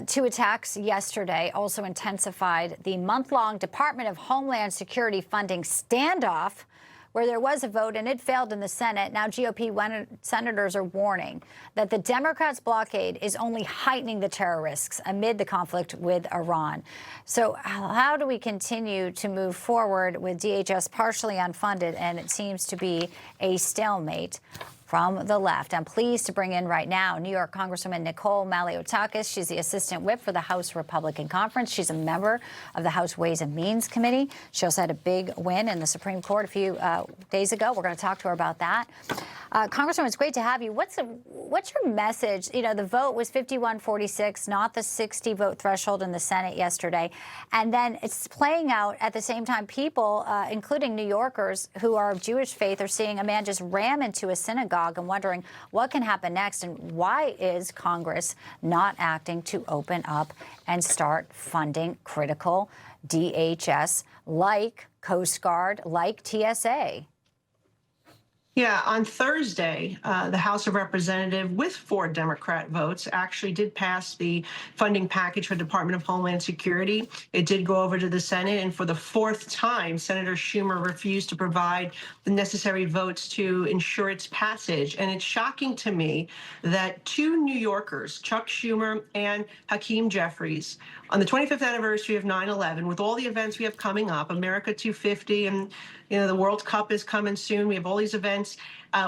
Two attacks yesterday also intensified the month-long Department of Homeland Security funding standoff, where there was a vote and it failed in the Senate. Now GOP senators are warning that the Democrats' blockade is only heightening the terror risks amid the conflict with Iran. So how do we continue to move forward with DHS partially unfunded, and it seems to be a stalemate from the left? I'm pleased to bring in right now New York Congresswoman Nicole Malliotakis. She's the Assistant Whip for the House Republican Conference. She's a member of the House Ways and Means Committee. She also had a big win in the Supreme Court a few days ago. We're going to talk to her about that. Congresswoman, it's great to have you. What's your message? You know, the vote was 51-46, not the 60-vote threshold in the Senate yesterday. And then it's playing out at the same time. People, including New Yorkers who are of Jewish faith, are seeing a man just ram into a synagogue and wondering what can happen next, and why is Congress not acting to open up and start funding critical DHS like Coast Guard, like TSA? Yeah, on Thursday, the House of Representatives, with 4 Democrat votes, actually did pass the funding package for the Department of Homeland Security. It did go over to the Senate, and for the 4th time, Senator Schumer refused to provide the necessary votes to ensure its passage. And it's shocking to me that 2 New Yorkers, Chuck Schumer and Hakeem Jeffries, on the 25th anniversary of 9/11, with all the events we have coming up, America 250, and the World Cup is coming soon, we have all these events,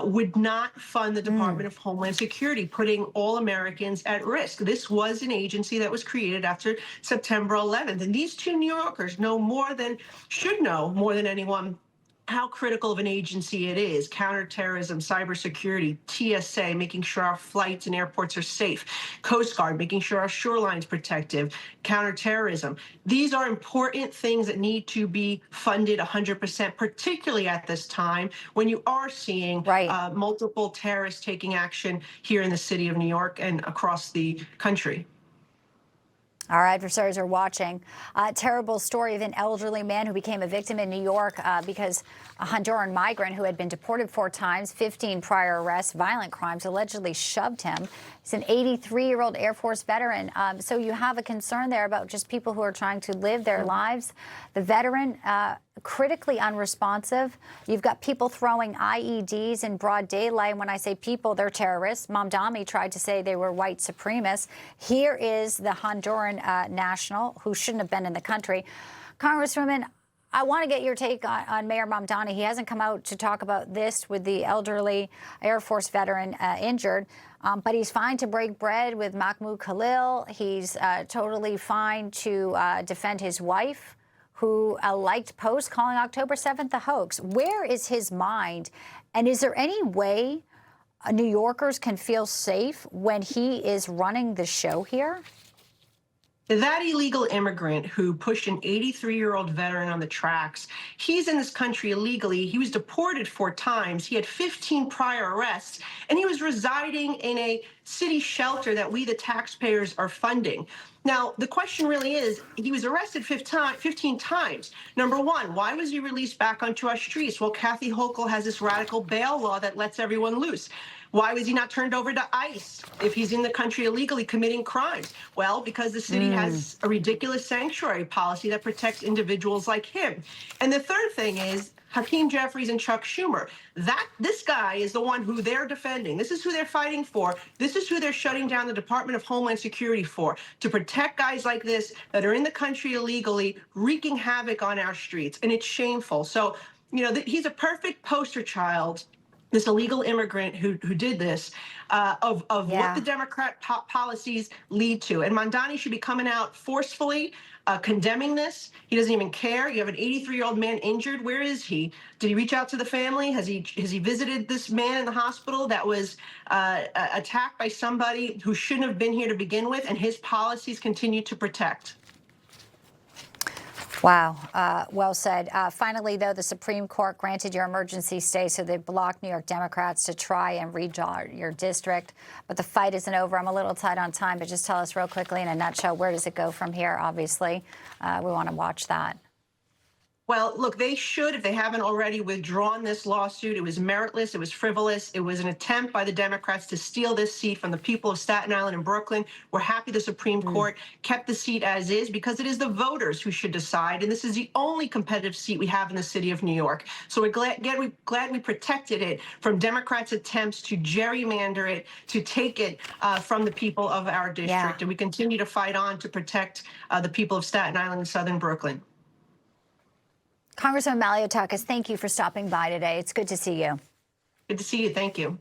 would not fund the Department of Homeland Security, putting all Americans at risk. This was an agency that was created after September 11th. And these 2 New Yorkers should know more than anyone how critical of an agency it is: counterterrorism, cybersecurity, TSA, making sure our flights and airports are safe, Coast Guard, making sure our shoreline's protected, counterterrorism. These are important things that need to be funded 100%, particularly at this time when you are seeing multiple terrorists taking action here in the city of New York and across the country. Our adversaries are watching. Terrible story of an elderly man who became a victim in New York because a Honduran migrant who had been deported 4 times, 15 prior arrests, violent crimes, allegedly shoved him. He's an 83-year-old Air Force veteran. So you have a concern there about just people who are trying to live their lives. The veteran, critically unresponsive. You've got people throwing IEDs in broad daylight. And when I say people, they're terrorists. Mamdani tried to say they were white supremacists. Here is the Honduran national who shouldn't have been in the country. Congresswoman, I want to get your take on Mayor Mamdani. He hasn't come out to talk about this with the elderly Air Force veteran injured, but he's fine to break bread with Mahmoud Khalil. He's totally fine to defend his wife, who liked posts calling October 7th a hoax. Where is his mind? And is there any way New Yorkers can feel safe when he is running the show here? That illegal immigrant who pushed an 83-year-old veteran on the tracks, he's in this country illegally. He was deported 4 times. He had 15 prior arrests, and he was residing in a city shelter that we, the taxpayers, are funding. Now, the question really is, he was arrested 15 times. Number one, why was he released back onto our streets? Well, Kathy Hochul has this radical bail law that lets everyone loose. Why was he not turned over to ICE if he's in the country illegally committing crimes? Well, because the city has a ridiculous sanctuary policy that protects individuals like him. And the third thing is Hakeem Jeffries and Chuck Schumer. This guy is the one who they're defending. This is who they're fighting for. This is who they're shutting down the Department of Homeland Security for, to protect guys like this that are in the country illegally, wreaking havoc on our streets. And it's shameful. So, he's a perfect poster child, this illegal immigrant who did this, of what the Democrat policies lead to. And Mamdani should be coming out forcefully condemning this. He doesn't even care. You have an 83-year-old man injured. Where is he? Did he reach out to the family? Has he visited this man in the hospital that was attacked by somebody who shouldn't have been here to begin with? And his policies continue to protect. Wow. Well said. Finally, though, the Supreme Court granted your emergency stay, so they blocked New York Democrats to try and redraw your district. But the fight isn't over. I'm a little tight on time, but just tell us real quickly in a nutshell, where does it go from here? Obviously, we want to watch that. Well, look, they should, if they haven't already, withdrawn this lawsuit. It was meritless. It was frivolous. It was an attempt by the Democrats to steal this seat from the people of Staten Island and Brooklyn. We're happy the Supreme Court kept the seat as is, because it is the voters who should decide. And this is the only competitive seat we have in the city of New York. So we're glad we protected it from Democrats' attempts to gerrymander it, to take it from the people of our district. Yeah. And we continue to fight on to protect the people of Staten Island and Southern Brooklyn. Congresswoman Malliotakis, thank you for stopping by today. It's good to see you. Good to see you. Thank you.